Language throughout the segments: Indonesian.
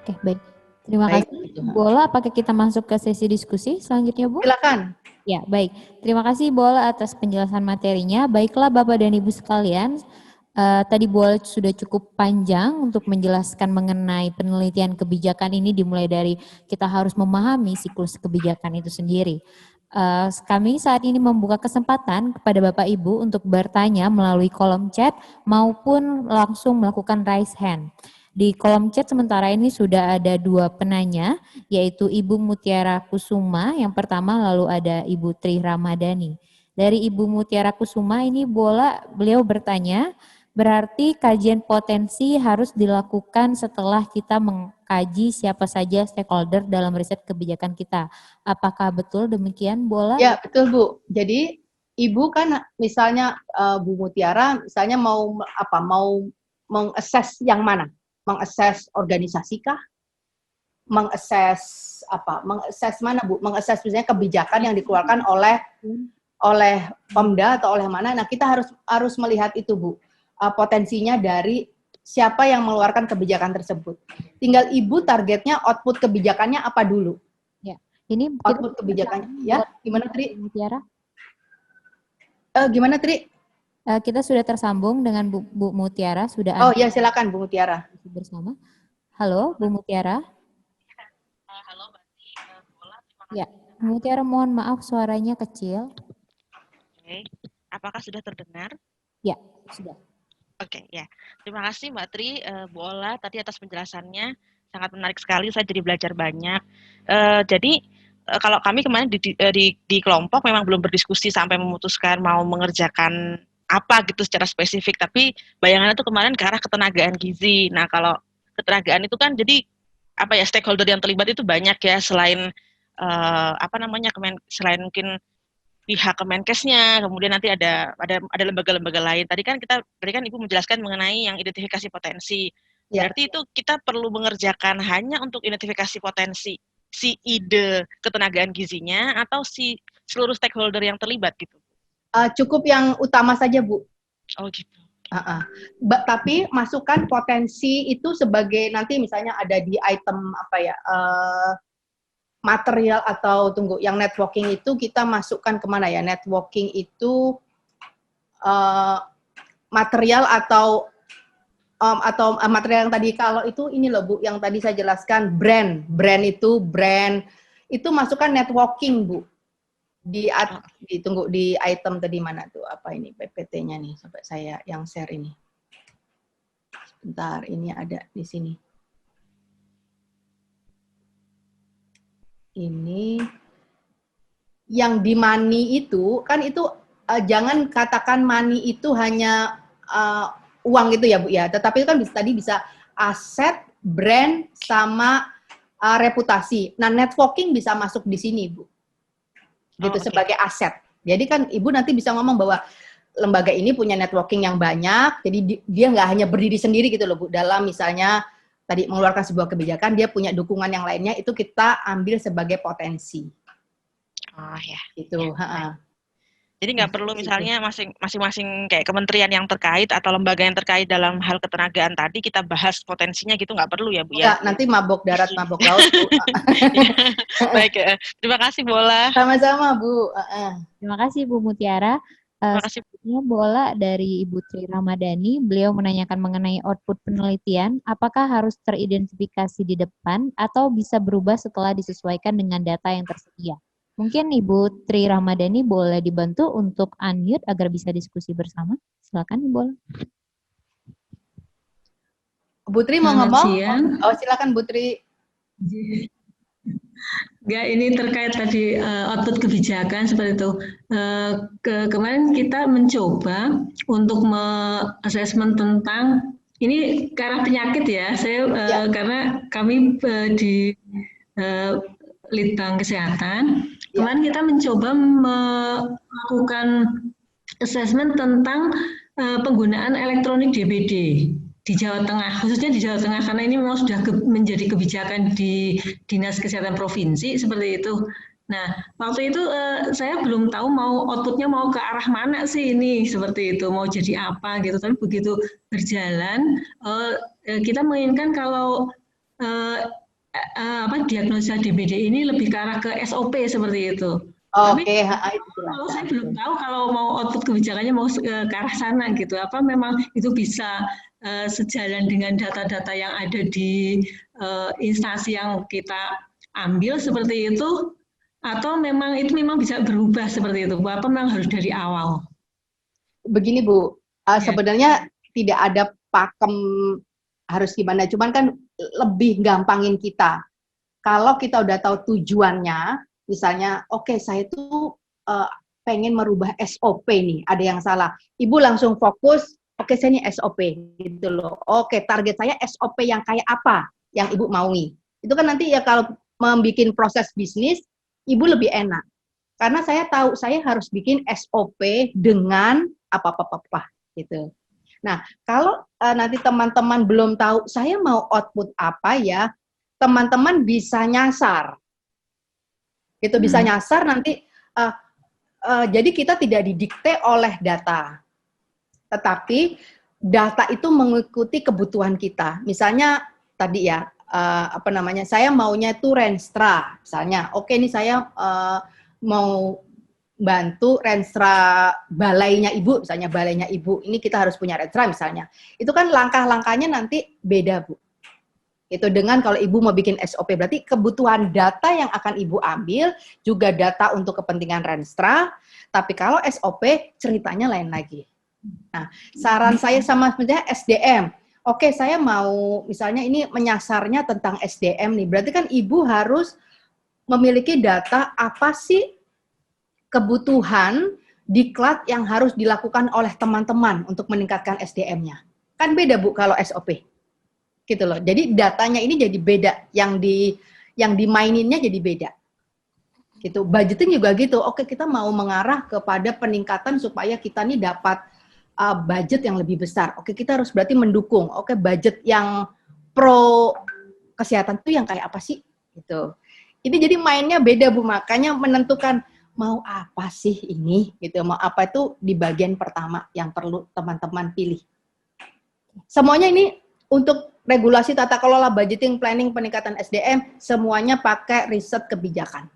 Oke, baik. Terima Baik, kasih. gitu. Bola, apakah kita masuk ke sesi diskusi selanjutnya, Bu? Silakan. Ya, baik. Terima kasih Bola atas penjelasan materinya. Baiklah Bapak dan Ibu sekalian, tadi Bola sudah cukup panjang untuk menjelaskan mengenai penelitian kebijakan ini, dimulai dari kita harus memahami siklus kebijakan itu sendiri. Kami saat ini membuka kesempatan kepada Bapak Ibu untuk bertanya melalui kolom chat maupun langsung melakukan raise hand. Di kolom chat sementara ini sudah ada 2 penanya, yaitu Ibu Mutiara Kusuma yang pertama, lalu ada Ibu Tri Ramadhani. Dari Ibu Mutiara Kusuma ini beliau bertanya, berarti kajian potensi harus dilakukan setelah kita mengkaji siapa saja stakeholder dalam riset kebijakan kita. Apakah betul demikian, Bola? Ya, betul Bu. Jadi Ibu kan misalnya Bu Mutiara misalnya mau mengakses yang mana? Mengakses organisasi kah? Mengakses Mengakses mana Bu? Mengakses misalnya kebijakan yang dikeluarkan oleh Pemda atau oleh mana? Nah, kita harus melihat itu Bu. Potensinya dari siapa yang mengeluarkan kebijakan tersebut. Tinggal Ibu targetnya output kebijakannya apa dulu? Ini output kebijakannya, ya? Gimana Tri? Mutiara? Gimana Tri? Kita sudah tersambung dengan Bu Mutiara, sudah ada. Oh ya, silakan Bu Mutiara. Bersama. Halo, Bu Mutiara. Halo, Mbak Bola. Ya, Bu Mutiara, mohon maaf suaranya kecil. Oke, apakah sudah terdengar? Ya, sudah. Oke, ya. Terima kasih Mbak Tri, Bu Ola tadi atas penjelasannya. Sangat menarik sekali, saya jadi belajar banyak. Jadi kalau kami kemarin di kelompok memang belum berdiskusi sampai memutuskan mau mengerjakan apa gitu secara spesifik, tapi bayangannya tuh kemarin ke arah ketenagaan gizi. Nah, kalau ketenagaan itu kan jadi apa ya, stakeholder yang terlibat itu banyak ya, selain selain mungkin pihak Kemenkesnya, kemudian nanti ada lembaga-lembaga lain. Tadi kan Ibu menjelaskan mengenai yang identifikasi potensi. Berarti itu kita perlu mengerjakan hanya untuk identifikasi potensi si ide ketenagaan gizinya atau si seluruh stakeholder yang terlibat gitu? Cukup yang utama saja Bu. Oh gitu. Tapi masukkan potensi itu sebagai nanti misalnya ada di item material atau yang networking itu kita masukkan kemana ya? Networking itu material atau material yang tadi, kalau itu ini loh Bu, yang tadi saya jelaskan brand itu masukkan networking Bu. Ditunggu di item tadi mana tuh, apa ini PPT-nya nih, sampai saya yang share ini. Sebentar, ini ada di sini. Ini yang di money itu kan itu jangan katakan money itu hanya uang gitu ya Bu ya, tetapi itu kan tadi bisa aset, brand sama reputasi. Nah, networking bisa masuk di sini Bu, gitu, sebagai aset. Jadi kan Ibu nanti bisa ngomong bahwa lembaga ini punya networking yang banyak, jadi dia nggak hanya berdiri sendiri gitu loh Bu, dalam misalnya tadi mengeluarkan sebuah kebijakan, dia punya dukungan yang lainnya, itu kita ambil sebagai potensi. Oh ya. Itu. Ya. Jadi nggak perlu misalnya masing-masing kayak kementerian yang terkait atau lembaga yang terkait dalam hal ketenagaan tadi kita bahas potensinya gitu, nggak perlu ya Bu ya? Nanti mabok darat, mabok laut Bu. Baik, terima kasih Bola. Sama-sama Bu. Terima kasih Bu Mutiara. Selanjutnya Bola dari Ibu Tri Ramadhani, beliau menanyakan mengenai output penelitian, apakah harus teridentifikasi di depan atau bisa berubah setelah disesuaikan dengan data yang tersedia? Mungkin Ibu Tri Ramadhani boleh dibantu untuk unmute agar bisa diskusi bersama. Silakan Ibu Bola. Bu Tri mau ngomong? Oh, silakan Bu Tri. Enggak, ini terkait tadi output kebijakan seperti itu. Kemarin kita mencoba untuk assessment tentang ini ke arah penyakit ya. Karena kami di Litbang Kesehatan, kemarin kita mencoba melakukan assessment tentang penggunaan elektronik DBD di Jawa Tengah, khususnya di Jawa Tengah, karena ini memang sudah menjadi kebijakan di Dinas Kesehatan Provinsi seperti itu. Nah, waktu itu saya belum tahu outputnya mau ke arah mana sih ini, seperti itu, mau jadi apa gitu. Tapi begitu berjalan, kita menginginkan kalau diagnosa DBD ini lebih ke arah ke SOP seperti itu. Tapi Oke, itu kalau saya belum tahu kalau mau output kebijakannya mau ke arah sana gitu. Apa memang itu bisa sejalan dengan data-data yang ada di instansi yang kita ambil seperti itu, atau memang itu memang bisa berubah seperti itu? Apa memang harus dari awal? begini Bu, sebenarnya tidak ada pakem harus gimana, cuman kan lebih gampangin kita. Kalau kita udah tahu tujuannya, misalnya, oke, saya tuh pengen merubah SOP nih, ada yang salah. Ibu langsung fokus, oke, saya ini SOP gitu loh. Oke, target saya SOP yang kayak apa yang ibu maui. Itu kan nanti ya kalau membuat proses bisnis, ibu lebih enak. Karena saya tahu saya harus bikin SOP dengan apa-apa gitu. Nah, kalau nanti teman-teman belum tahu saya mau output apa ya, teman-teman bisa nyasar. Itu bisa nyasar nanti jadi kita tidak didikte oleh data. Tetapi data itu mengikuti kebutuhan kita. Misalnya tadi ya saya maunya itu Renstra misalnya. Oke, ini saya mau bantu Renstra balainya ibu, misalnya balainya ibu, ini kita harus punya Renstra misalnya. Itu kan langkah-langkahnya nanti beda Bu. Itu dengan kalau ibu mau bikin SOP, berarti kebutuhan data yang akan ibu ambil juga data untuk kepentingan Renstra, tapi kalau SOP ceritanya lain lagi. Nah, saran saya sama sebenarnya SDM. Oke, saya mau misalnya ini menyasarnya tentang SDM nih, berarti kan ibu harus memiliki data apa sih kebutuhan diklat yang harus dilakukan oleh teman-teman untuk meningkatkan SDM-nya. Kan beda Bu kalau SOP. Gitu loh. Jadi datanya ini jadi beda, yang dimaininnya jadi beda. Gitu. Budgeting juga gitu. Oke, kita mau mengarah kepada peningkatan supaya kita nih dapat budget yang lebih besar. Oke, kita harus berarti mendukung. Oke, budget yang pro kesehatan itu yang kayak apa sih? Gitu. Ini jadi mainnya beda Bu, makanya menentukan mau apa sih ini gitu, mau apa itu di bagian pertama yang perlu teman-teman pilih. Semuanya ini untuk regulasi tata kelola budgeting, planning, peningkatan SDM, semuanya pakai riset kebijakan.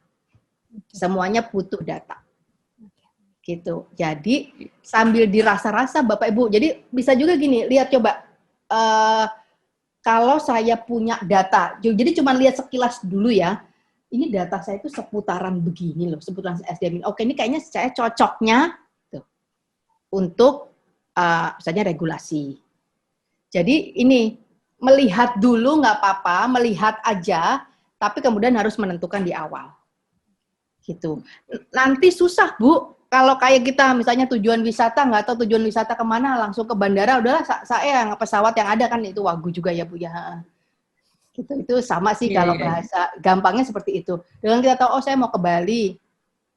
Semuanya butuh data. Gitu. Jadi sambil dirasa-rasa Bapak Ibu, jadi bisa juga gini, lihat coba kalau saya punya data, jadi cuma lihat sekilas dulu ya. Ini data saya itu seputaran begini loh, seputaran SDM. Oke, ini kayaknya saya cocoknya tuh, untuk misalnya regulasi. Jadi ini melihat dulu nggak apa-apa, melihat aja, tapi kemudian harus menentukan di awal. Gitu. Nanti susah Bu, kalau kayak kita misalnya tujuan wisata, nggak tahu tujuan wisata kemana, langsung ke bandara, udahlah saya yang pesawat yang ada kan itu Wagu juga ya Bu ya. Gitu, itu sama sih kalau bahasa gampangnya seperti itu. Dengan kita tahu, oh saya mau ke Bali,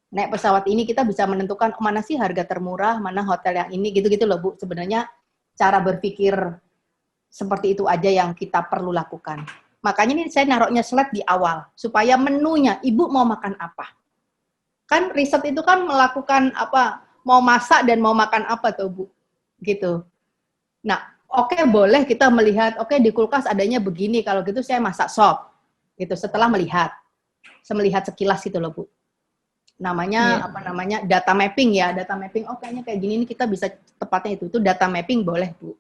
naik pesawat ini kita bisa menentukan mana sih harga termurah, mana hotel yang ini, gitu-gitu loh Bu. Sebenarnya cara berpikir seperti itu aja yang kita perlu lakukan. Makanya ini saya naruhnya slide di awal, supaya menunya, ibu mau makan apa. Kan riset itu kan melakukan apa, mau masak dan mau makan apa tuh Bu. Gitu. Nah, oke, boleh kita melihat, oke di kulkas adanya begini, kalau gitu saya masak sop. Gitu, setelah melihat. Melihat sekilas gitu loh Bu. Namanya apa namanya? Data mapping ya, data mapping. Oh, kayaknya kayak gini nih kita bisa tepatnya itu data mapping boleh Bu.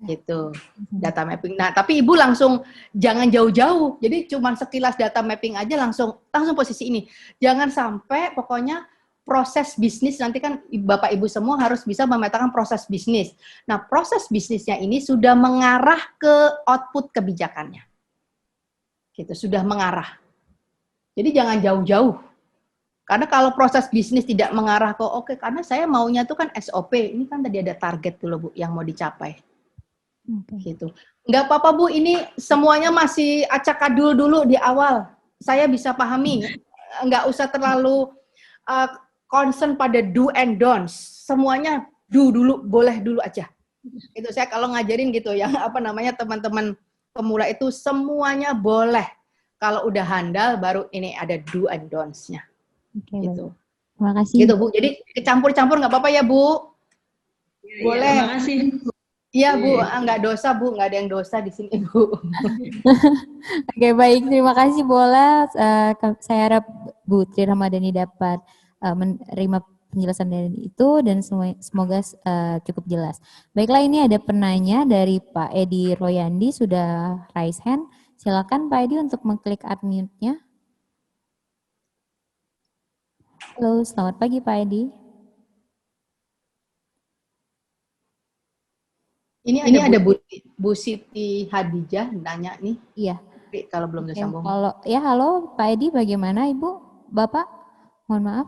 Gitu. Data mapping. Nah, tapi Ibu langsung jangan jauh-jauh. Jadi cuma sekilas data mapping aja langsung posisi ini. Jangan sampai pokoknya proses bisnis, nanti kan Bapak Ibu semua harus bisa memetakan proses bisnis. Nah, proses bisnisnya ini sudah mengarah ke output kebijakannya. Gitu, sudah mengarah. Jadi jangan jauh-jauh. Karena kalau proses bisnis tidak mengarah ke oke, karena saya maunya itu kan SOP, ini kan tadi ada target dulu Bu yang mau dicapai. Gitu. Enggak apa-apa Bu, ini semuanya masih acak-adul dulu di awal. Saya bisa pahami. Enggak usah terlalu concern pada do and don'ts, semuanya do dulu, boleh dulu aja. Itu saya kalau ngajarin gitu ya, apa namanya teman-teman pemula itu semuanya boleh. Kalau udah handal baru ini ada do and don'ts-nya. Gitu. Terima kasih. Gitu Bu. Jadi kecampur-campur nggak apa-apa ya Bu. Boleh. Terima kasih. Iya Bu, nggak dosa Bu, nggak ada yang dosa di sini Bu. Oke, baik. Terima kasih Bola. Saya harap Bu Tri Ramadhani dapat menerima penjelasan dari itu dan semoga cukup jelas. Baiklah, ini ada penanya dari Pak Edi Royandi, sudah raise hand. Silakan Pak Edi untuk mengklik unmute-nya. Halo, selamat pagi Pak Edi. Ini ada Bu Siti Hadijah nanya nih. Iya. Kalau belum tersambung. Halo Pak Edi, bagaimana Ibu, Bapak? Mohon maaf.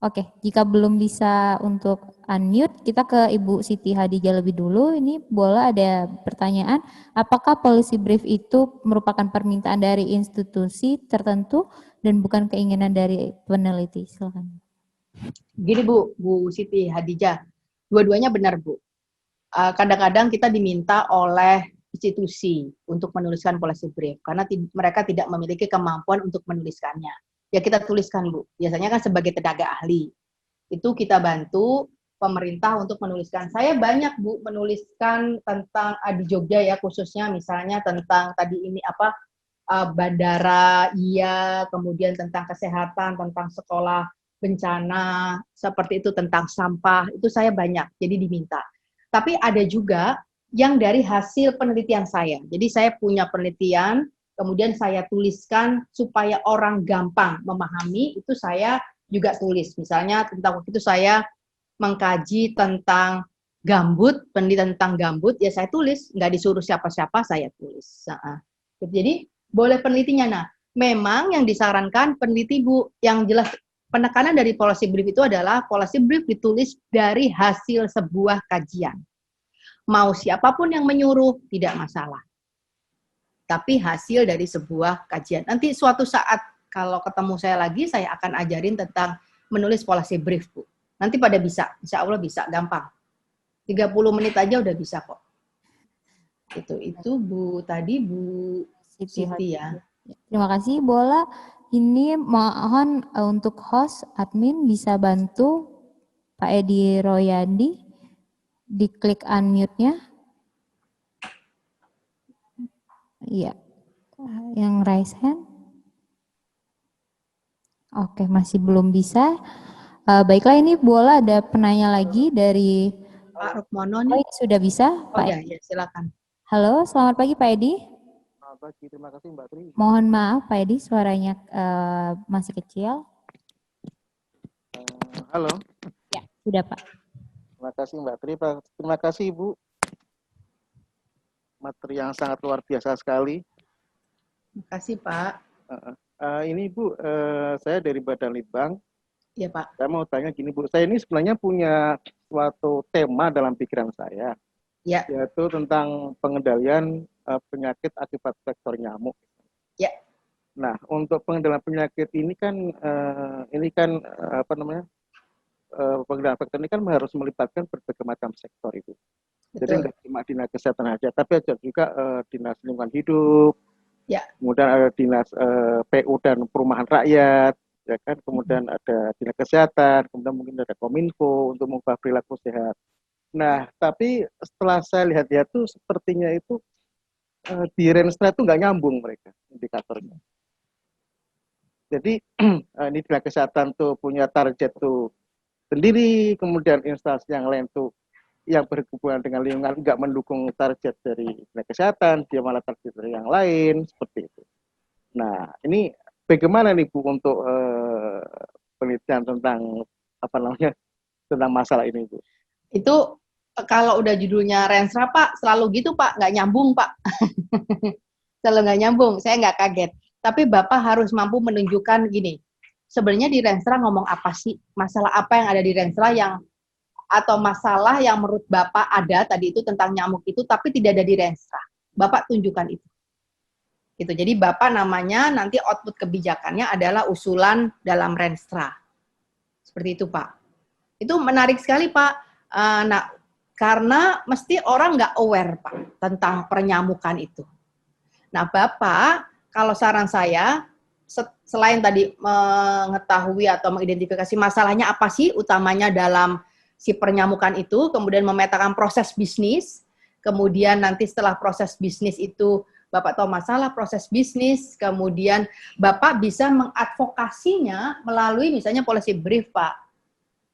Oke, jika belum bisa untuk unmute, kita ke Ibu Siti Hadijah lebih dulu. Ini Bola ada pertanyaan, apakah policy brief itu merupakan permintaan dari institusi tertentu dan bukan keinginan dari peneliti? Silakan. Gini Bu Siti Hadijah, dua-duanya benar Bu. Kadang-kadang kita diminta oleh institusi untuk menuliskan policy brief karena mereka tidak memiliki kemampuan untuk menuliskannya. Ya kita tuliskan Bu. Biasanya kan sebagai tenaga ahli. Itu kita bantu pemerintah untuk menuliskan. Saya banyak Bu menuliskan tentang di Jogja ya khususnya misalnya tentang tadi ini bandara, iya, kemudian tentang kesehatan, tentang sekolah bencana, seperti itu tentang sampah, itu saya banyak, jadi diminta. Tapi ada juga yang dari hasil penelitian saya. Jadi saya punya penelitian, kemudian saya tuliskan supaya orang gampang memahami, itu saya juga tulis. Misalnya tentang waktu itu saya mengkaji tentang gambut, penelitian tentang gambut, ya saya tulis, nggak disuruh siapa-siapa, saya tulis. Jadi boleh penelitinya. Nah, memang yang disarankan peneliti Bu, yang jelas penekanan dari policy brief itu adalah policy brief ditulis dari hasil sebuah kajian. Mau siapapun yang menyuruh, tidak masalah. Tapi hasil dari sebuah kajian. Nanti suatu saat kalau ketemu saya lagi, saya akan ajarin tentang menulis policy brief, Bu. Nanti pada bisa, insya Allah bisa, gampang. 30 menit aja udah bisa kok. Itu Bu, tadi Bu Siti ya. Terima kasih Bola. Ini mohon untuk host admin bisa bantu Pak Edi Royandi diklik unmute-nya. Iya. Yang raise hand. Oke, masih belum bisa. Baiklah, ini Bola ada penanya lagi dari Pak Rukmono nih. Sudah bisa? Oh ya, silakan. Halo, selamat pagi Pak Edi. Pagi, terima kasih Mbak Tri. Mohon maaf Pak Edi, suaranya masih kecil. Halo. Ya, sudah Pak. Terima kasih Mbak Tri. Terima kasih Ibu. Materi yang sangat luar biasa sekali. Terima kasih Pak. Ini Bu, saya dari Badan Litbang. Iya Pak. Saya mau tanya gini Bu, saya ini sebenarnya punya suatu tema dalam pikiran saya. Ya. Yaitu tentang pengendalian penyakit akibat vektor nyamuk. Ya. Nah, untuk pengendalian penyakit ini kan pengendalian vektor ini kan harus melibatkan berbagai macam sektor itu. Betul. Jadi nggak cuma dinas kesehatan saja, tapi ada juga dinas lingkungan hidup, ya. Kemudian ada dinas PU dan perumahan rakyat, ya kan. Kemudian ada dinas kesehatan, kemudian mungkin ada Kominfo untuk mengubah perilaku sehat. Nah, tapi setelah saya lihat-lihat tuh sepertinya itu di Renstra itu nggak nyambung mereka indikatornya. Jadi ini dinas kesehatan tuh punya target tuh sendiri, kemudian instansi yang lain tuh yang berhubungan dengan lingkungan nggak mendukung target dari dinas kesehatan, dia malah target dari yang lain, seperti itu. Nah, ini bagaimana nih Bu untuk penelitian tentang tentang masalah ini Bu? Itu kalau udah judulnya Renstra Pak, selalu gitu Pak, nggak nyambung Pak. Selalu nggak nyambung, saya nggak kaget. Tapi Bapak harus mampu menunjukkan gini, sebenarnya di Renstra ngomong apa sih? Masalah apa yang ada di Renstra atau masalah yang menurut Bapak ada tadi itu tentang nyamuk itu, tapi tidak ada di Renstra. Bapak tunjukkan itu. Gitu. Jadi Bapak namanya nanti output kebijakannya adalah usulan dalam Renstra. Seperti itu Pak. Itu menarik sekali Pak. Karena mesti orang nggak aware Pak tentang penyamukan itu. Nah Bapak, kalau saran saya, selain tadi mengetahui atau mengidentifikasi masalahnya apa sih utamanya dalam si penyamukan itu, kemudian memetakan proses bisnis, kemudian nanti setelah proses bisnis itu Bapak tahu masalah proses bisnis, kemudian Bapak bisa mengadvokasinya melalui misalnya policy brief, Pak.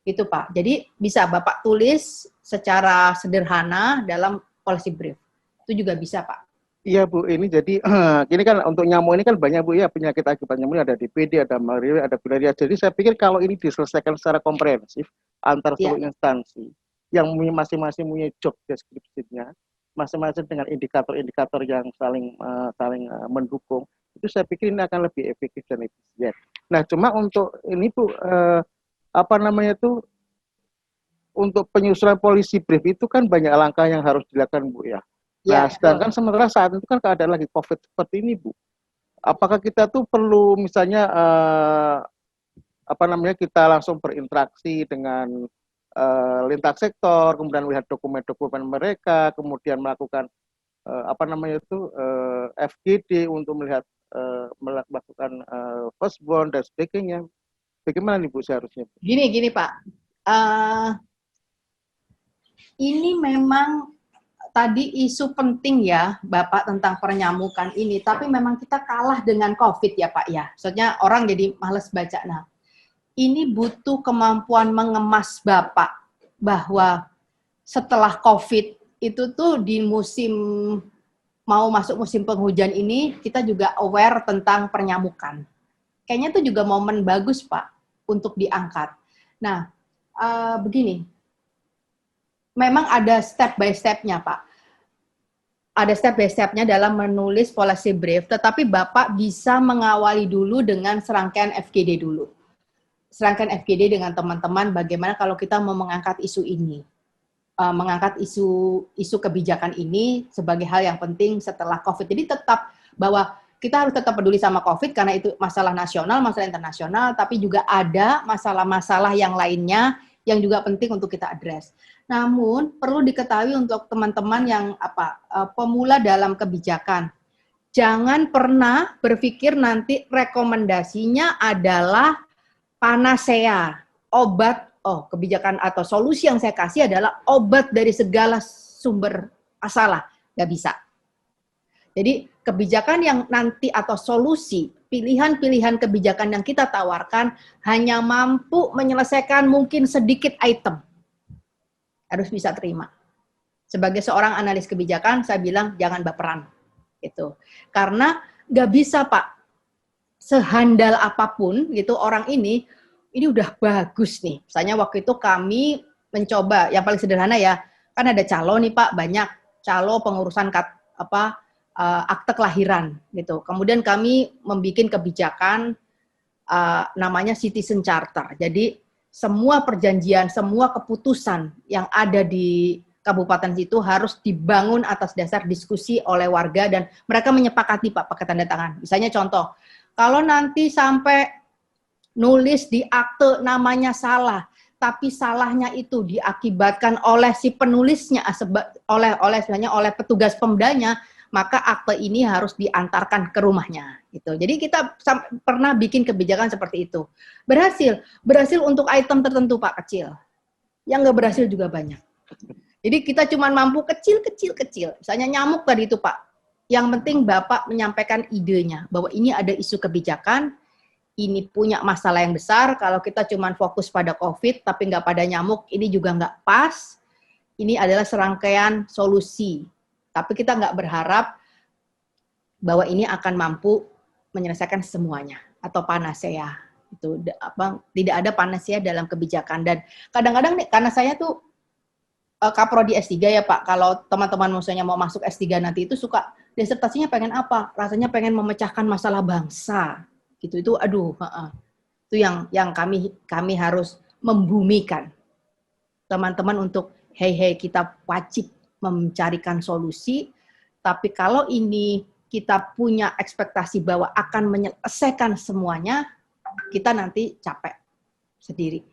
Itu, Pak. Jadi bisa Bapak tulis secara sederhana dalam policy brief. Itu juga bisa, Pak. Iya Bu, ini jadi ini kan untuk nyamuk ini kan banyak Bu ya, penyakit akibat nyamuk ini ada DPD, ada malaria, ada filaria. Jadi saya pikir kalau ini diselesaikan secara komprehensif antar seluruh instansi yang masing-masing punya job description-nya, masing-masing dengan indikator-indikator yang saling mendukung, itu saya pikir ini akan lebih efektif dan efisien. Nah, cuma untuk ini Bu, apa namanya itu, untuk penyusunan policy brief itu kan banyak langkah yang harus dilakukan Bu ya. Nah, sedangkan sementara saat itu kan keadaan lagi COVID seperti ini Bu. Apakah kita tuh perlu misalnya apa namanya, kita langsung berinteraksi dengan lintas sektor, kemudian melihat dokumen-dokumen mereka, kemudian melakukan apa namanya itu FGD untuk melihat melakukan first bond dan sebagainya. Bagaimana nih Bu seharusnya? Gini Pak, ini memang tadi isu penting ya Bapak tentang penyamukan ini, tapi memang kita kalah dengan COVID ya Pak ya. Maksudnya orang jadi males baca. Nah, ini butuh kemampuan mengemas Bapak bahwa setelah COVID itu tuh di musim mau masuk musim penghujan ini kita juga aware tentang penyamukan. Kayaknya itu juga momen bagus Pak untuk diangkat. Nah, begini, memang ada step by step-nya Pak. Ada step by step-nya dalam menulis policy brief, tetapi Bapak bisa mengawali dulu dengan serangkaian FGD dulu. Serangkaian FGD dengan teman-teman bagaimana kalau kita mau mengangkat isu ini. Mengangkat isu kebijakan ini sebagai hal yang penting setelah COVID. Jadi tetap bahwa kita harus tetap peduli sama COVID karena itu masalah nasional, masalah internasional, tapi juga ada masalah-masalah yang lainnya yang juga penting untuk kita address. Namun perlu diketahui untuk teman-teman yang pemula dalam kebijakan, jangan pernah berpikir nanti rekomendasinya adalah panacea, obat, kebijakan atau solusi yang saya kasih adalah obat dari segala sumber masalah. Nggak bisa. Jadi kebijakan yang nanti atau solusi, pilihan-pilihan kebijakan yang kita tawarkan hanya mampu menyelesaikan mungkin sedikit item. Harus bisa terima. Sebagai seorang analis kebijakan, saya bilang jangan baperan. Gitu. Karena nggak bisa Pak, sehandal apapun gitu orang ini udah bagus nih. Misalnya waktu itu kami mencoba, yang paling sederhana ya, kan ada calo nih Pak, banyak calo pengurusan akte kelahiran gitu. Kemudian kami membuat kebijakan namanya Citizen Charter. Jadi semua perjanjian, semua keputusan yang ada di kabupaten situ harus dibangun atas dasar diskusi oleh warga dan mereka menyepakati Pak pakai tanda tangan. Misalnya contoh, kalau nanti sampai nulis di akte namanya salah, tapi salahnya itu diakibatkan oleh si penulisnya, oleh petugas Pemdanya, maka akte ini harus diantarkan ke rumahnya. Gitu. Jadi kita pernah bikin kebijakan seperti itu. Berhasil untuk item tertentu Pak, kecil. Yang nggak berhasil juga banyak. Jadi kita cuma mampu kecil. Misalnya nyamuk tadi itu Pak. Yang penting Bapak menyampaikan idenya, bahwa ini ada isu kebijakan, ini punya masalah yang besar, kalau kita cuma fokus pada COVID, tapi nggak pada nyamuk, ini juga nggak pas. Ini adalah serangkaian solusi. Tapi kita nggak berharap bahwa ini akan mampu menyelesaikan semuanya atau panacea. Itu tidak ada panacea dalam kebijakan. Dan kadang-kadang nih, karena saya tuh kaprodi S3 ya Pak, kalau teman-teman misalnya mau masuk S3 nanti itu suka disertasinya pengen apa? Rasanya pengen memecahkan masalah bangsa. Gitu itu aduh, itu yang kami harus membumikan teman-teman untuk hey kita wajib mencarikan solusi, tapi kalau ini kita punya ekspektasi bahwa akan menyelesaikan semuanya, kita nanti capek sendiri.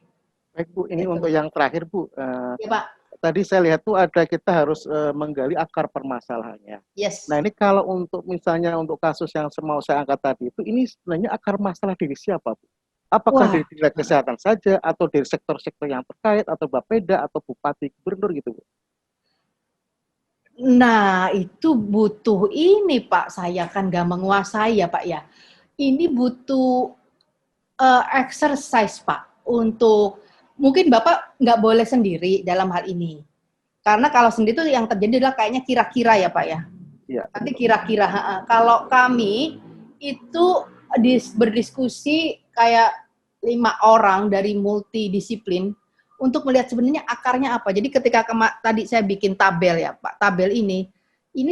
Baik Bu, ini untuk yang terakhir Bu. Ya Pak. Tadi saya lihat tuh ada kita harus menggali akar permasalahannya. Yes. Nah ini kalau untuk misalnya untuk kasus yang mau saya angkat tadi itu, ini sebenarnya akar masalah dari siapa Bu? Apakah dari dinas kesehatan saja atau dari sektor-sektor yang terkait atau Bapeda atau bupati gubernur gitu Bu? Nah, itu butuh ini Pak, saya kan nggak menguasai ya Pak ya. Ini butuh exercise Pak, untuk mungkin Bapak nggak boleh sendiri dalam hal ini. Karena kalau sendiri itu yang terjadi adalah kayaknya kira-kira ya Pak ya. Iya. Nanti kira-kira, kalau kami itu berdiskusi kayak 5 orang dari multidisiplin untuk melihat sebenarnya akarnya apa. Jadi ketika tadi saya bikin tabel ya Pak, tabel ini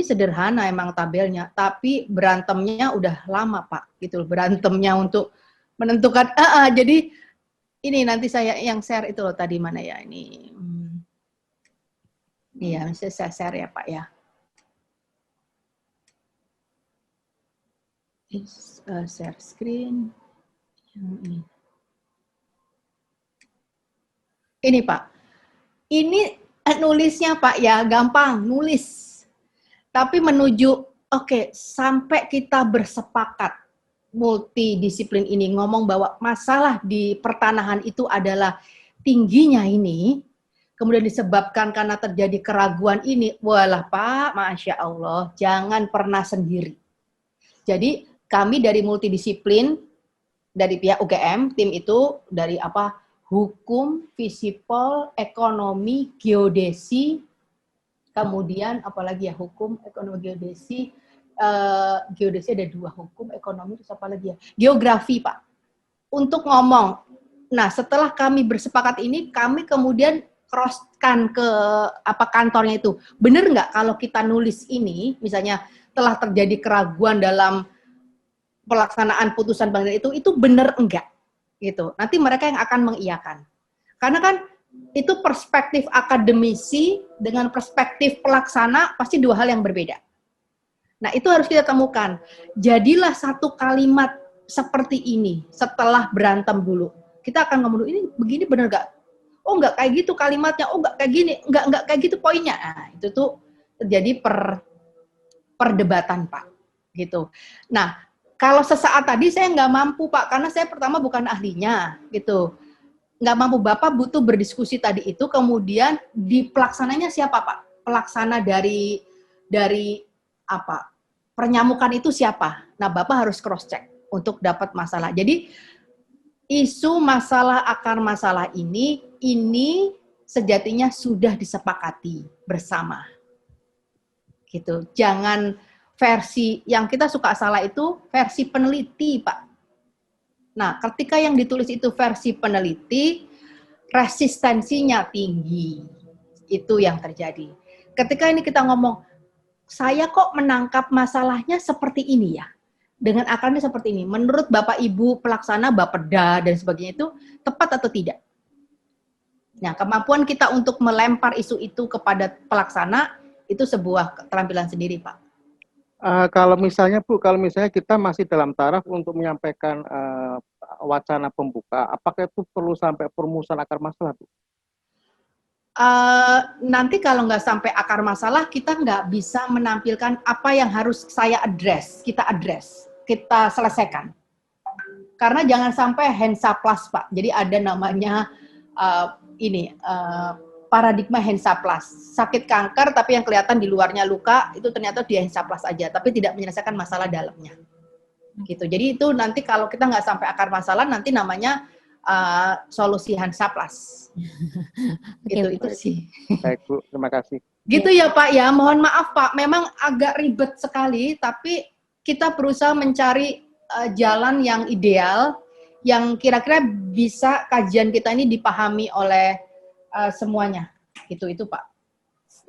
sederhana emang tabelnya, tapi berantemnya udah lama Pak, gitu. Berantemnya untuk menentukan, jadi ini nanti saya yang share itu loh tadi mana ya ini. Iya, saya share ya Pak ya. Share screen. Ini Pak, ini nulisnya Pak ya, gampang nulis. Tapi menuju, sampai kita bersepakat multidisiplin ini ngomong bahwa masalah di pertanahan itu adalah tingginya ini, kemudian disebabkan karena terjadi keraguan ini, walah Pak, Masya Allah, jangan pernah sendiri. Jadi kami dari multidisiplin, dari pihak UGM, tim itu dari hukum, fisipol, ekonomi, geodesi, kemudian apalagi ya, hukum, ekonomi, geodesi, geodesi ada 2, hukum, ekonomi, terus apa lagi ya, geografi Pak, untuk ngomong. Nah setelah kami bersepakat ini, kami kemudian cross-kan ke kantornya itu, bener nggak kalau kita nulis ini, misalnya telah terjadi keraguan dalam pelaksanaan putusan pengadilan itu bener enggak gitu. Nanti mereka yang akan mengiyakan. Karena kan itu perspektif akademisi dengan perspektif pelaksana pasti 2 hal yang berbeda. Nah, itu harus kita temukan. Jadilah satu kalimat seperti ini setelah berantem dulu. Kita akan ngomong dulu, ini begini bener enggak? Oh, enggak kayak gitu kalimatnya. Oh, enggak kayak gini. Enggak kayak gitu poinnya. Nah, itu tuh terjadi perdebatan, Pak. Gitu. Nah, kalau sesaat tadi saya nggak mampu Pak, karena saya pertama bukan ahlinya, gitu. Nggak mampu, Bapak butuh berdiskusi tadi itu, kemudian di pelaksananya siapa Pak? Pelaksana dari pernyamukan itu siapa? Nah, Bapak harus cross check untuk dapat masalah. Jadi isu masalah akar masalah ini sejatinya sudah disepakati bersama. Gitu. Jangan versi yang kita suka salah itu versi peneliti, Pak. Nah, ketika yang ditulis itu versi peneliti, resistensinya tinggi. Itu yang terjadi. Ketika ini kita ngomong, saya kok menangkap masalahnya seperti ini ya, dengan akarnya seperti ini. Menurut Bapak Ibu pelaksana, Bapeda dan sebagainya itu tepat atau tidak? Nah, kemampuan kita untuk melempar isu itu kepada pelaksana itu sebuah keterampilan sendiri, Pak. Kalau misalnya Bu, kita masih dalam taraf untuk menyampaikan wacana pembuka, apakah itu perlu sampai perumusan akar masalah, Bu? Nanti kalau nggak sampai akar masalah, kita nggak bisa menampilkan apa yang harus kita selesaikan. Karena jangan sampai hensaplas, Pak. Jadi ada namanya paradigma hensaplas. Sakit kanker tapi yang kelihatan di luarnya luka, itu ternyata dia hensaplas aja, tapi tidak menyelesaikan masalah dalamnya. Gitu. Jadi itu nanti kalau kita nggak sampai akar masalah, nanti namanya solusi hensaplas. Gitu, itu sih. Baik Bu, terima kasih. Gitu ya Pak ya, mohon maaf Pak, memang agak ribet sekali, tapi kita berusaha mencari jalan yang ideal, yang kira-kira bisa kajian kita ini dipahami oleh semuanya. Gitu, itu Pak.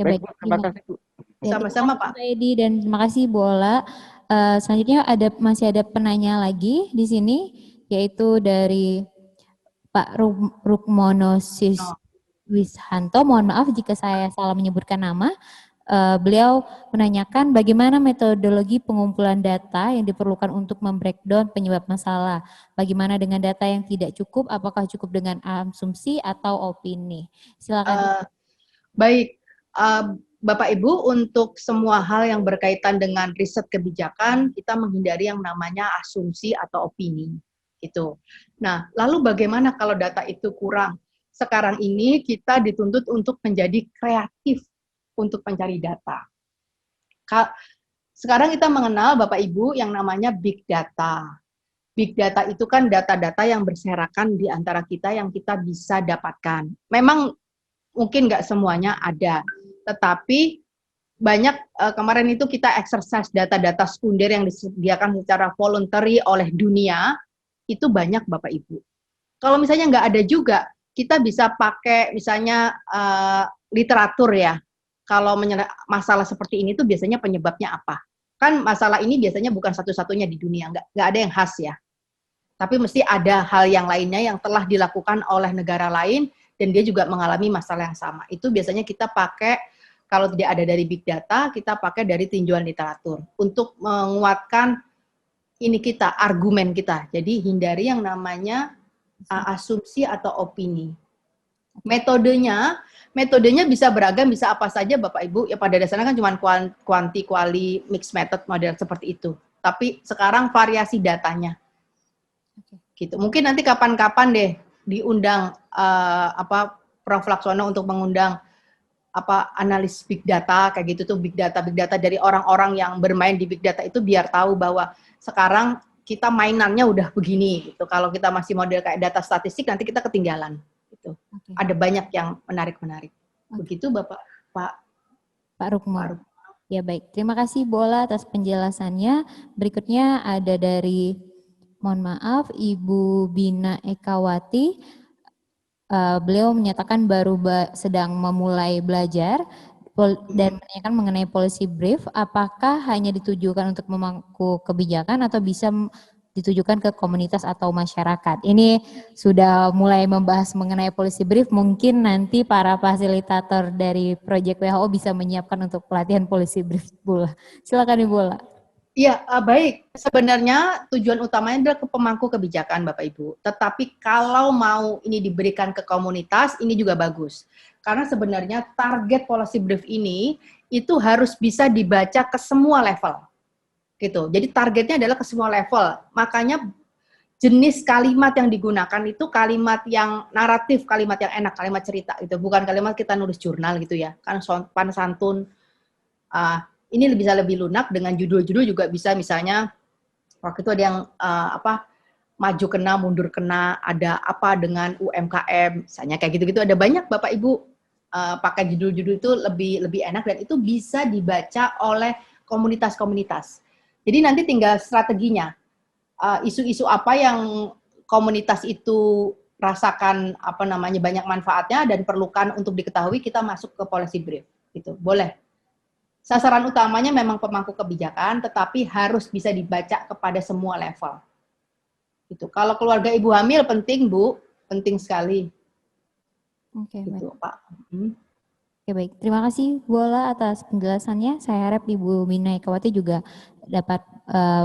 Ya, baik, terima kasih Bu. Sama-sama Pak. Pak Edi, dan terima kasih Bu Ola. Selanjutnya masih ada penanya lagi di sini, yaitu dari Pak Rukmono Wishanto. Mohon maaf jika saya salah menyebutkan nama. Beliau menanyakan bagaimana metodologi pengumpulan data yang diperlukan untuk membreakdown penyebab masalah. Bagaimana dengan data yang tidak cukup? Apakah cukup dengan asumsi atau opini? Silakan. Baik, Bapak Ibu, untuk semua hal yang berkaitan dengan riset kebijakan, kita menghindari yang namanya asumsi atau opini. Itu. Nah, lalu bagaimana kalau data itu kurang? Sekarang ini kita dituntut untuk menjadi kreatif untuk mencari data. Sekarang kita mengenal Bapak Ibu yang namanya big data. Big data itu kan data-data yang berserakan di antara kita yang kita bisa dapatkan. Memang mungkin nggak semuanya ada, tetapi banyak kemarin itu kita exercise data-data sekunder yang disediakan secara voluntary oleh dunia, itu banyak Bapak Ibu. Kalau misalnya nggak ada juga, kita bisa pakai misalnya literatur ya. Kalau masalah seperti ini tuh biasanya penyebabnya apa? Kan masalah ini biasanya bukan satu-satunya di dunia, nggak ada yang khas ya. Tapi mesti ada hal yang lainnya yang telah dilakukan oleh negara lain dan dia juga mengalami masalah yang sama. Itu biasanya kita pakai, kalau tidak ada dari big data, kita pakai dari tinjauan literatur untuk menguatkan ini kita, argumen kita. Jadi hindari yang namanya asumsi atau opini. Metodenya bisa beragam, bisa apa saja Bapak Ibu. Ya pada dasarnya kan cuma kuanti, kuali, mixed method, model seperti itu. Tapi sekarang variasi datanya. Gitu. Mungkin nanti kapan-kapan deh diundang Prof. Laksono untuk mengundang analis big data kayak gitu tuh, big data dari orang-orang yang bermain di big data itu biar tahu bahwa sekarang kita mainannya udah begini gitu. Kalau kita masih model kayak data statistik nanti kita ketinggalan gitu. Ada banyak yang menarik-menarik. Begitu Pak Rukmur. Ya baik, terima kasih Bu Ola atas penjelasannya. Berikutnya ada dari, mohon maaf, Ibu Bina Ekawati. Beliau menyatakan baru sedang memulai belajar dan menanyakan mengenai policy brief, apakah hanya ditujukan untuk memangku kebijakan atau bisa ditujukan ke komunitas atau masyarakat. Ini sudah mulai membahas mengenai policy brief, mungkin nanti para fasilitator dari Project WHO bisa menyiapkan untuk pelatihan policy brief, Bu Ola. Silakan Ibu Ola. Iya, baik. Sebenarnya tujuan utamanya adalah ke pemangku kebijakan, Bapak Ibu. Tetapi kalau mau ini diberikan ke komunitas, ini juga bagus. Karena sebenarnya target policy brief ini itu harus bisa dibaca ke semua level. Gitu. Jadi targetnya adalah ke semua level. Makanya jenis kalimat yang digunakan itu kalimat yang naratif, kalimat yang enak, kalimat cerita gitu. Bukan kalimat kita nulis jurnal gitu ya. Kan sopan santun. Ini bisa lebih lunak dengan judul-judul juga bisa, misalnya waktu itu ada yang maju kena, mundur kena, ada apa dengan UMKM, misalnya kayak gitu-gitu. Ada banyak Bapak Ibu pakai judul-judul itu lebih enak dan itu bisa dibaca oleh komunitas-komunitas. Jadi nanti tinggal strateginya, isu-isu apa yang komunitas itu rasakan banyak manfaatnya dan perlukan untuk diketahui, kita masuk ke policy brief gitu. Boleh. Sasaran utamanya memang pemangku kebijakan, tetapi harus bisa dibaca kepada semua level. Gitu. Kalau keluarga ibu hamil penting, Bu, penting sekali. Oke, gitu, baik. Pak. Oke, baik. Terima kasih Bu Ola atas penjelasannya. Saya harap Ibu Bina Ekawati juga dapat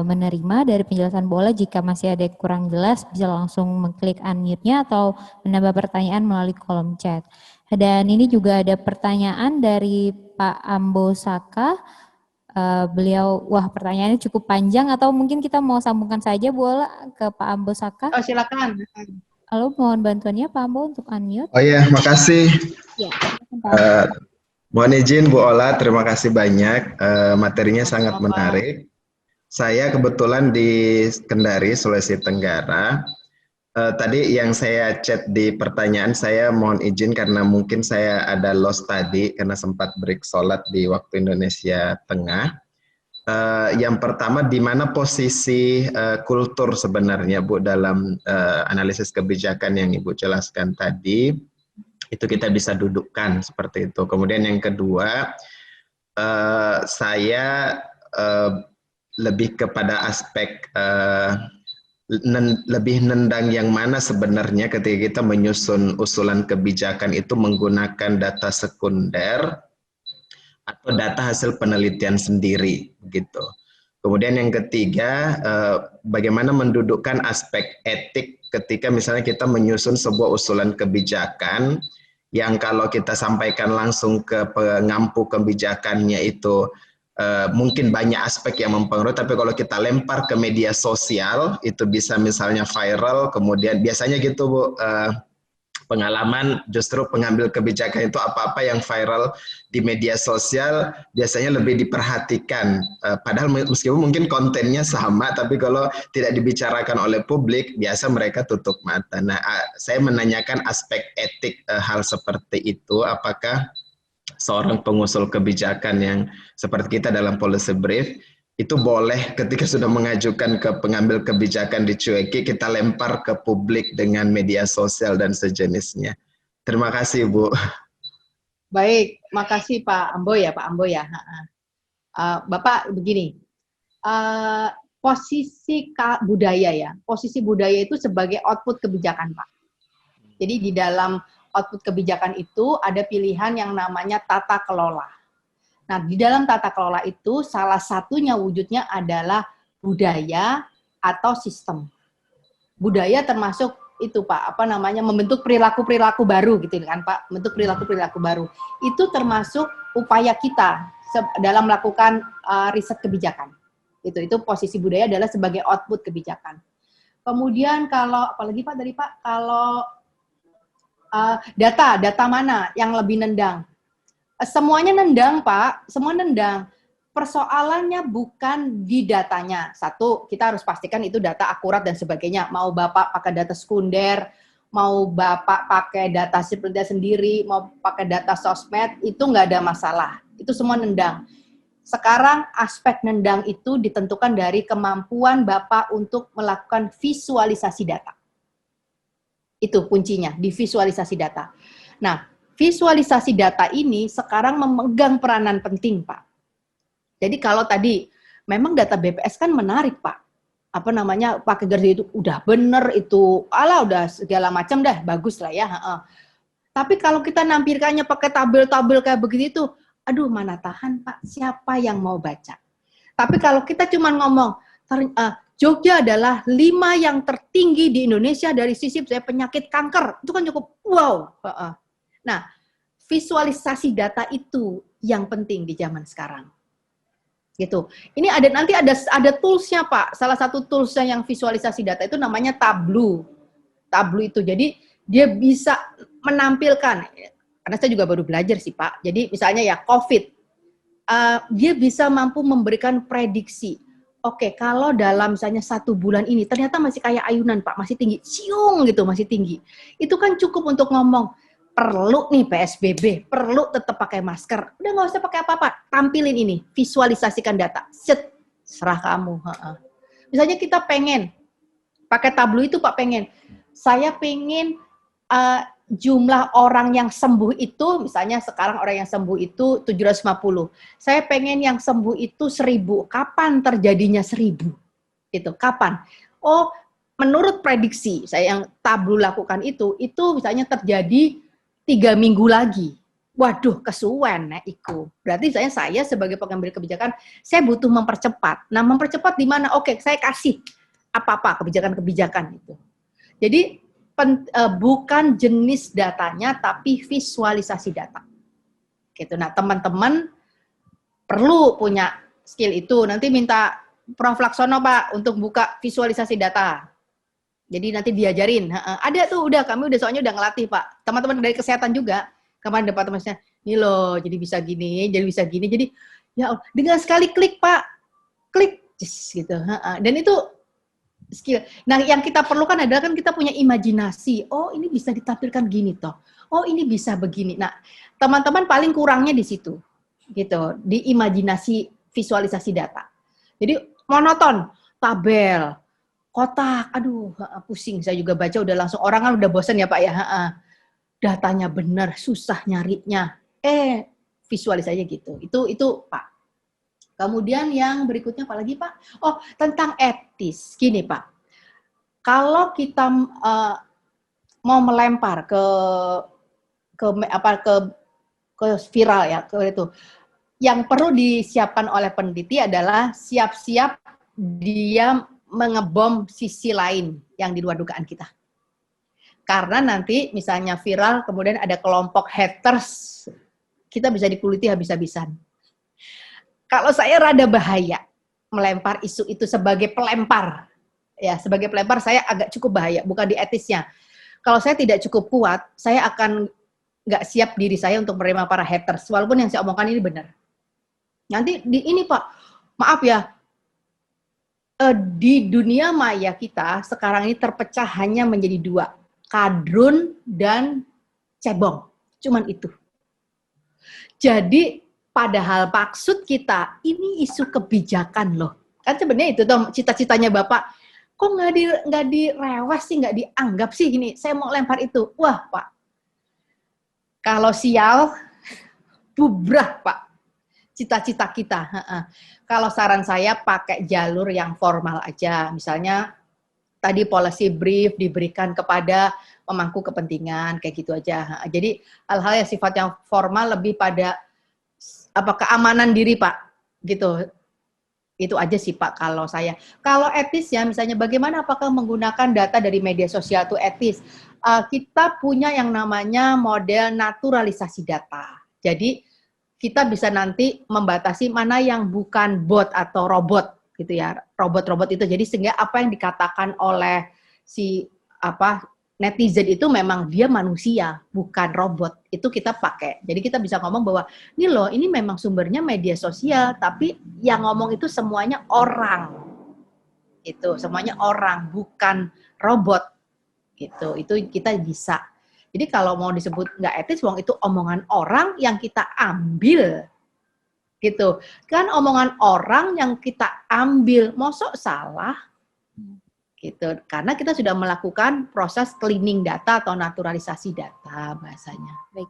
menerima dari penjelasan Bu Ola. Jika masih ada yang kurang jelas, bisa langsung mengklik unmute-nya atau menambah pertanyaan melalui kolom chat. Dan ini juga ada pertanyaan dari Pak Ambo Saka. Beliau, pertanyaannya cukup panjang, atau mungkin kita mau sambungkan saja Bu Ola ke Pak Ambo Saka. Oh, silakan. Halo, mohon bantuannya Pak Ambo untuk unmute. Oh iya, makasih. Ya, Mohon izin Bu Ola, terima kasih banyak. Materinya sangat menarik. Saya kebetulan di Kendari, Sulawesi Tenggara. Tadi yang saya chat di pertanyaan, saya mohon izin karena mungkin saya ada lost tadi karena sempat break sholat di waktu Indonesia Tengah. Yang pertama, di mana posisi kultur sebenarnya Bu dalam analisis kebijakan yang Ibu jelaskan tadi, itu kita bisa dudukkan seperti itu. Kemudian yang kedua, saya lebih kepada aspek lebih nendang yang mana sebenarnya ketika kita menyusun usulan kebijakan itu menggunakan data sekunder atau data hasil penelitian sendiri gitu. Kemudian yang ketiga, bagaimana mendudukkan aspek etik ketika misalnya kita menyusun sebuah usulan kebijakan yang kalau kita sampaikan langsung ke pengampu kebijakannya itu mungkin banyak aspek yang mempengaruhi, tapi kalau kita lempar ke media sosial itu bisa misalnya viral, kemudian biasanya gitu Bu, pengalaman justru pengambil kebijakan itu apa-apa yang viral di media sosial biasanya lebih diperhatikan. Padahal meskipun mungkin kontennya sama, tapi kalau tidak dibicarakan oleh publik, biasa mereka tutup mata. Nah, saya menanyakan aspek etik hal seperti itu, apakah seorang pengusul kebijakan yang seperti kita dalam policy brief, itu boleh ketika sudah mengajukan ke pengambil kebijakan dicueki, kita lempar ke publik dengan media sosial dan sejenisnya. Terima kasih, Bu. Baik, makasih Pak Ambo ya, Pak Ambo ya. Bapak begini, posisi budaya ya, posisi budaya itu sebagai output kebijakan Pak. Jadi di dalam output kebijakan itu ada pilihan yang namanya tata kelola. Nah, di dalam tata kelola itu salah satunya wujudnya adalah budaya atau sistem. Budaya termasuk itu Pak, apa namanya, membentuk perilaku-perilaku baru gitu kan Pak, membentuk perilaku-perilaku baru. Itu termasuk upaya kita dalam melakukan riset kebijakan. Itu posisi budaya adalah sebagai output kebijakan. Kemudian kalau apalagi Pak dari Pak, kalau data mana yang lebih nendang? Semuanya nendang, Pak. Semua nendang. Persoalannya bukan di datanya. Satu, kita harus pastikan itu data akurat dan sebagainya. Mau Bapak pakai data sekunder, mau Bapak pakai data sendiri, mau pakai data sosmed, itu nggak ada masalah. Itu semua nendang. Sekarang aspek nendang itu ditentukan dari kemampuan Bapak untuk melakukan visualisasi data. Itu kuncinya, di visualisasi data. Nah, visualisasi data ini sekarang memegang peranan penting, Pak. Jadi kalau tadi, memang data BPS kan menarik, Pak. Apa namanya, pakai garis itu udah bener, itu, udah segala macam dah, bagus lah ya. Tapi kalau kita nampilkannya pakai tabel-tabel kayak begitu, aduh mana tahan, Pak, siapa yang mau baca? Tapi kalau kita cuma ngomong, Jogja adalah 5 yang tertinggi di Indonesia dari sisi penyakit kanker, itu kan cukup wow. Nah, visualisasi data itu yang penting di zaman sekarang. Gitu. Ini nanti ada tools-nya, Pak. Salah satu tools-nya yang visualisasi data itu namanya Tableau. Tableau itu. Jadi dia bisa menampilkan, karena saya juga baru belajar sih, Pak. Jadi misalnya ya COVID, dia bisa mampu memberikan prediksi. Oke, kalau dalam misalnya 1 bulan ini ternyata masih kayak ayunan, Pak, masih tinggi, siung gitu, masih tinggi. Itu kan cukup untuk ngomong, perlu nih PSBB, perlu tetap pakai masker. Udah nggak usah pakai apa-apa, tampilin ini, visualisasikan data. Set, serah kamu. Misalnya kita pengen, pakai Tableau itu Pak pengen, saya pengen jumlah orang yang sembuh itu, misalnya sekarang orang yang sembuh itu 750. Saya pengen yang sembuh itu 1000. Kapan terjadinya 1000? Itu kapan? Oh, menurut prediksi saya yang Tableau lakukan itu misalnya terjadi 3 minggu lagi. Waduh, kesuwen ya iku. Berarti saya sebagai pengambil kebijakan, saya butuh mempercepat. Nah, mempercepat di mana? Oke, saya kasih apa-apa kebijakan-kebijakan itu. Jadi bukan jenis datanya, tapi visualisasi data. Gitu. Nah, teman-teman perlu punya skill itu. Nanti minta Prof. Laksono, Pak, untuk buka visualisasi data. Jadi nanti diajarin. Ada tuh, kami soalnya udah ngelatih, Pak. Teman-teman dari kesehatan juga. Kemarin departemennya, nih loh, jadi bisa gini, jadi bisa gini. Jadi, ya dengan sekali klik, Pak. Klik, gitu. Dan itu skill. Nah, yang kita perlukan adalah kan kita punya imajinasi. Oh, ini bisa ditampilkan gini toh. Oh, ini bisa begini. Nah, teman-teman paling kurangnya di situ. Gitu, di imajinasi visualisasi data. Jadi monoton, tabel, kotak, aduh, pusing. Saya juga baca udah langsung, orang kan udah bosan ya Pak ya. Datanya benar, susah nyarinya. Visualisasinya gitu. Itu Pak. Kemudian yang berikutnya apa lagi Pak? Oh, tentang etis. Gini Pak, kalau kita mau melempar ke viral ya, ke itu, yang perlu disiapkan oleh peneliti adalah siap-siap dia mengebom sisi lain yang di luar dugaan kita. Karena nanti misalnya viral, kemudian ada kelompok haters, kita bisa dikuliti habis-habisan. Kalau saya rada bahaya melempar isu itu sebagai pelempar. Ya, sebagai pelempar saya agak cukup bahaya, bukan di etisnya. Kalau saya tidak cukup kuat, saya akan nggak siap diri saya untuk menerima para haters, walaupun yang saya omongkan ini benar. Nanti ini Pak, maaf ya, di dunia maya kita sekarang ini terpecah hanya menjadi dua, kadrun dan cebong, cuman itu. Jadi padahal maksud kita ini isu kebijakan loh, kan sebenarnya itu tuh cita-citanya Bapak. Kok nggak direwes sih, nggak dianggap sih gini, saya mau lempar itu. Wah Pak, kalau sial, bubrah Pak, cita-cita kita. Kalau saran saya pakai jalur yang formal aja, misalnya tadi policy brief diberikan kepada pemangku kepentingan, kayak gitu aja. Jadi hal-hal yang sifatnya formal lebih pada keamanan diri Pak, gitu. Itu aja sih Pak kalau saya. Kalau etis ya, misalnya bagaimana apakah menggunakan data dari media sosial itu etis? Kita punya yang namanya model naturalisasi data. Jadi kita bisa nanti membatasi mana yang bukan bot atau robot gitu ya, robot-robot itu. Jadi sehingga apa yang dikatakan oleh si netizen itu memang dia manusia, bukan robot. Itu kita pakai. Jadi kita bisa ngomong bahwa ini loh, ini memang sumbernya media sosial, tapi yang ngomong itu semuanya orang. Itu semuanya orang, bukan robot. Gitu. Itu kita bisa. Jadi kalau mau disebut nggak etis, wong itu omongan orang yang kita ambil. Gitu. Kan omongan orang yang kita ambil, mosok salah? Gitu, karena kita sudah melakukan proses cleaning data atau naturalisasi data bahasanya. Baik.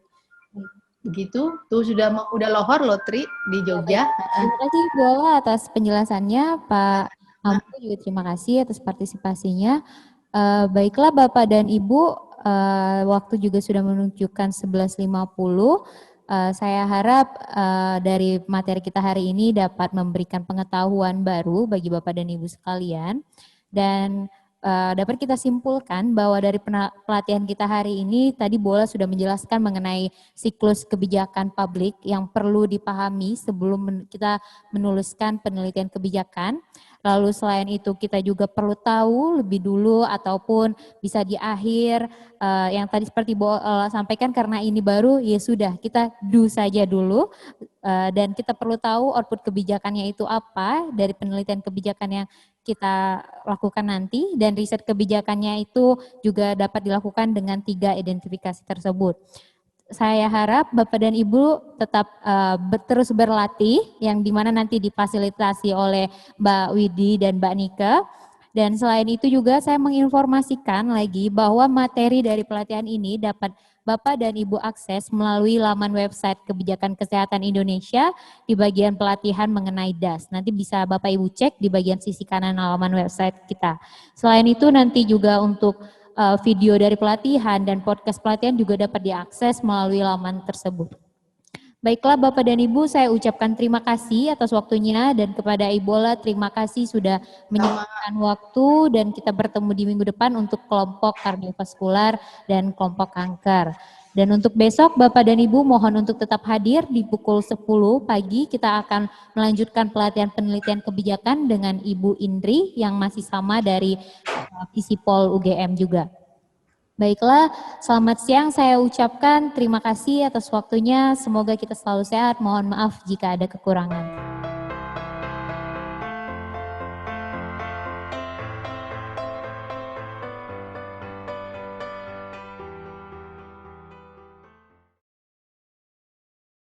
Begitu, tuh udah lohor loh Tri di Jogja. Terima kasih Bu Ola atas penjelasannya, Pak Ampu juga terima kasih atas partisipasinya. Baiklah Bapak dan Ibu, waktu juga sudah menunjukkan 11.50. Saya harap dari materi kita hari ini dapat memberikan pengetahuan baru bagi Bapak dan Ibu sekalian. Dan dapat kita simpulkan bahwa dari pelatihan kita hari ini tadi Bola sudah menjelaskan mengenai siklus kebijakan publik yang perlu dipahami sebelum kita menuliskan penelitian kebijakan. Lalu selain itu kita juga perlu tahu lebih dulu ataupun bisa di akhir yang tadi seperti Bola sampaikan, karena ini baru ya sudah kita do saja dulu. Dan kita perlu tahu output kebijakannya itu apa dari penelitian kebijakan yang kita lakukan nanti, dan riset kebijakannya itu juga dapat dilakukan dengan 3 identifikasi tersebut. Saya harap Bapak dan Ibu tetap terus berlatih, yang dimana nanti difasilitasi oleh Mbak Widi dan Mbak Nika. Dan selain itu juga saya menginformasikan lagi bahwa materi dari pelatihan ini dapat Bapak dan Ibu akses melalui laman website Kebijakan Kesehatan Indonesia di bagian pelatihan mengenai DAS. Nanti bisa Bapak Ibu cek di bagian sisi kanan halaman website kita. Selain itu nanti juga untuk video dari pelatihan dan podcast pelatihan juga dapat diakses melalui laman tersebut. Baiklah Bapak dan Ibu, saya ucapkan terima kasih atas waktunya, dan kepada Ibu Ola terima kasih sudah menyempatkan waktu, dan kita bertemu di minggu depan untuk kelompok kardiovaskular dan kelompok kanker. Dan untuk besok Bapak dan Ibu mohon untuk tetap hadir di pukul 10 pagi, kita akan melanjutkan pelatihan penelitian kebijakan dengan Ibu Indri yang masih sama dari Visipol UGM juga. Baiklah, selamat siang saya ucapkan terima kasih atas waktunya. Semoga kita selalu sehat. Mohon maaf jika ada kekurangan.